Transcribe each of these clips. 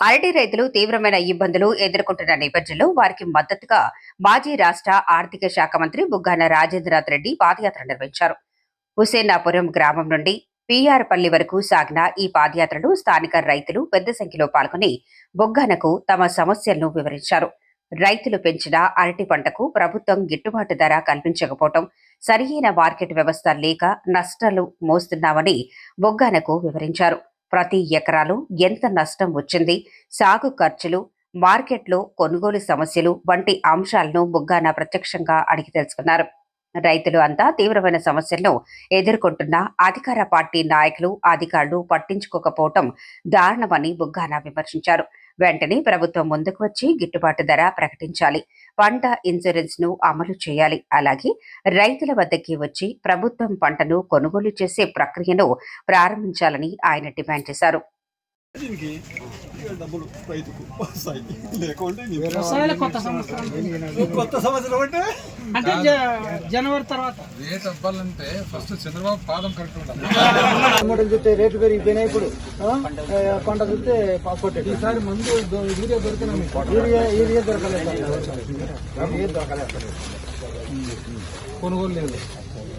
అరటి రైతులు తీవ్రమైన ఇబ్బందులు ఎదుర్కొంటున్న నేపథ్యంలో వారికి మద్దతుగా మాజీ రాష్ట్ర ఆర్థిక శాఖ మంత్రి బుగ్గాన రాజేంద్రనాథ్ రెడ్డి పాదయాత్ర నిర్వహించారు. హుసేనాపురం గ్రామం నుండి పిఆర్ పల్లి వరకు సాగిన ఈ పాదయాత్రలో స్థానిక రైతులు పెద్ద సంఖ్యలో పాల్గొని బుగ్గానకు తమ సమస్యలను వివరించారు. రైతులు పెంచిన అరటి పంటకు ప్రభుత్వం గిట్టుబాటు ధర కల్పించకపోవడం, సరియైన మార్కెట్ వ్యవస్థ లేక నష్టాలు మోస్తున్నామని బుగ్గానకు వివరించారు. ప్రతి ఎకరాలు ఎంత నష్టం వచ్చింది, సాగు ఖర్చులు, మార్కెట్లో కొనుగోలు సమస్యలు వంటి అంశాలను బుగ్గాన ప్రత్యక్షంగా అడిగి తెలుసుకున్నారు. రైతులు అంతా తీవ్రమైన సమస్యలను ఎదుర్కొంటున్న అధికార పార్టీ నాయకులు, అధికారులు పట్టించుకోకపోవటం దారుణమని బుగ్గాన విమర్శించారు. వెంటనే ప్రభుత్వం ముందుకు వచ్చి గిట్టుబాటు ధర ప్రకటించాలి, పంట ఇన్సూరెన్స్ ను అమలు చేయాలి, అలాగే రైతుల వద్దకి వచ్చి ప్రభుత్వం పంటను కొనుగోలు చేసే ప్రక్రియను ప్రారంభించాలని ఆయన డిమాండ్ చేశారు. అంటే జనవరి తర్వాత రేట్ అవ్వాలంటే ఫస్ట్ చంద్రబాబు పాదం కరెక్ట్ ఉండాలి. చూస్తే రేట్లు పెరిగిపోయినాయి. ఇప్పుడు పంట చూస్తే కొట్టేది. ఈసారి మందు యూరియా దొరికినా యూరియా దొరకలేదు, కొనుగోలు లేదు.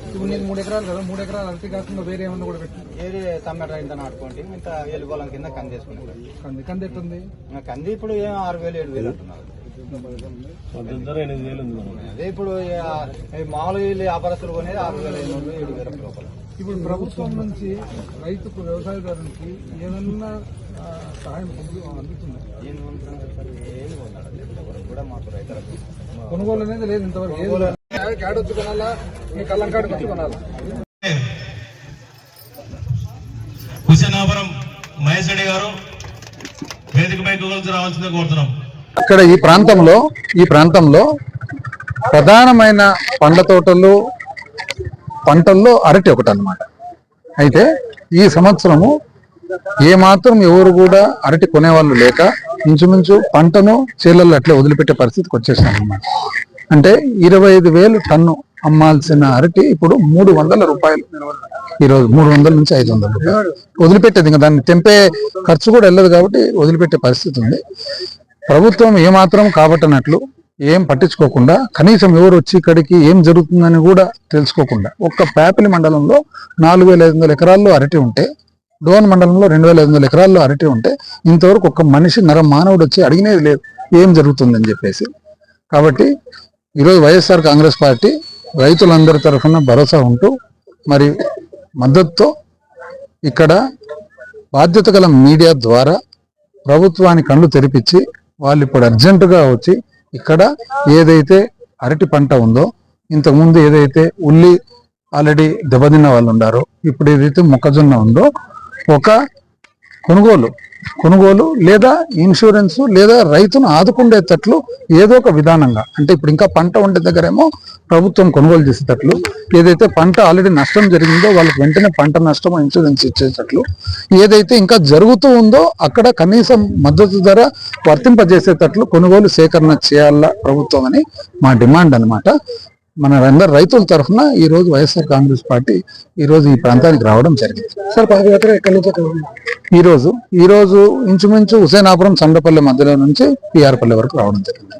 ఇప్పుడు నేను 3 ఎకరాలు కదా, 3 ఎకరాలు అరటి కాకుండా వేరే ఏమన్నా కూడా పెట్టి వేరే టమాటా ఇంత నాటుకోండి, ఇంత ఎల్లుగోళం కింద కంది వేసుకున్నాం. కంది ఎట్టుంది? కంది ఇప్పుడు 6,000 7,000 అంటున్నారు. అదే ఇప్పుడు మామూలు వ్యాపారస్తులు కొనేది 6,500 7,000 రూపాయలు. ఇప్పుడు ప్రభుత్వం నుంచి రైతుకు, వ్యవసాయదారునికి ఏమన్నా సహాయం అందుతుంది? కూడా మాకు రైతులకు కొనుగోలు అనేది లేదు ఇంతవరకు. కాడొచ్చు కొనాలా, మీ కళ్ళం కాడొచ్చు కొనాలా. హుసేనాపురం మహేష్ రెడ్డి గారు వేదికపై రావాల్సిందే కోరుతున్నాం. ఇక్కడ ఈ ప్రాంతంలో ప్రధానమైన పంటల్లో అరటి ఒకటి అన్నమాట. అయితే ఈ సంవత్సరము ఏమాత్రం ఎవరు కూడా అరటి కొనేవాళ్ళు లేక ఇంచుమించు పంటను చేలల్లో అట్లే వదిలిపెట్టే పరిస్థితికి వచ్చేసాం అన్నమాట. అంటే 25,000 టన్ను అమ్మాల్సిన అరటి ఇప్పుడు 300 రూపాయలు, ఈరోజు 300 నుంచి 500 రూపాయలు వదిలిపెట్టేది. ఇంకా దాన్ని తెంపే ఖర్చు కూడా వెళ్ళదు కాబట్టి వదిలిపెట్టే పరిస్థితి ఉంది. ప్రభుత్వం ఏమాత్రం కాబట్టనట్లు ఏం పట్టించుకోకుండా, కనీసం ఎవరు వచ్చి ఇక్కడికి ఏం జరుగుతుందని కూడా తెలుసుకోకుండా, ఒక్క పేపలి మండలంలో 4,500 ఎకరాల్లో అరటి ఉంటే, డోన్ మండలంలో 2,500 ఎకరాల్లో అరటి ఉంటే ఇంతవరకు ఒక్క మనిషి మానవుడు వచ్చి అడిగినది లేదు ఏం జరుగుతుందని చెప్పేసి. కాబట్టి ఈరోజు వైఎస్ఆర్ కాంగ్రెస్ పార్టీ రైతులందరి తరఫున భరోసా ఉంటూ మరి మద్దతుతో ఇక్కడ బాధ్యత గల మీడియా ద్వారా ప్రభుత్వాన్ని కళ్ళు తెరిపించి వాళ్ళు ఇప్పుడు అర్జెంటుగా వచ్చి ఇక్కడ ఏదైతే అరటి పంట ఉందో, ఇంతకుముందు ఏదైతే ఉల్లి ఆల్రెడీ దెబ్బతిన్న వాళ్ళు ఉండారో, ఇప్పుడు ఏదైతే మొక్కజొన్న ఉందో ఒక కొనుగోలు లేదా ఇన్సూరెన్స్ లేదా రైతును ఆదుకుండేటట్లు ఏదో ఒక విధానంగా, అంటే ఇప్పుడు ఇంకా పంట ఉండే దగ్గరేమో ప్రభుత్వం కొనుగోలు చేసేటట్లు, ఏదైతే పంట ఆల్రెడీ నష్టం జరిగిందో వాళ్ళకి వెంటనే పంట నష్టం ఇన్సూరెన్స్ ఇచ్చేటట్లు, ఏదైతే ఇంకా జరుగుతూ ఉందో అక్కడ కనీసం మద్దతు ధర వర్తింపజేసేటట్లు కొనుగోలు సేకరణ చేయాల ప్రభుత్వం అని మా డిమాండ్ అనమాట. మన అందరు రైతుల తరఫున ఈ రోజు వైఎస్ఆర్ కాంగ్రెస్ పార్టీ ఈ రోజు ఈ ప్రాంతానికి రావడం జరిగింది. సార్, పాదయాత్ర ఎక్కడి నుంచి? ఈ రోజు ఇంచుమించు హుసేనాపురం సండపల్లి మధ్యలో నుంచి పిఆర్ పల్లి వరకు రావడం జరిగింది.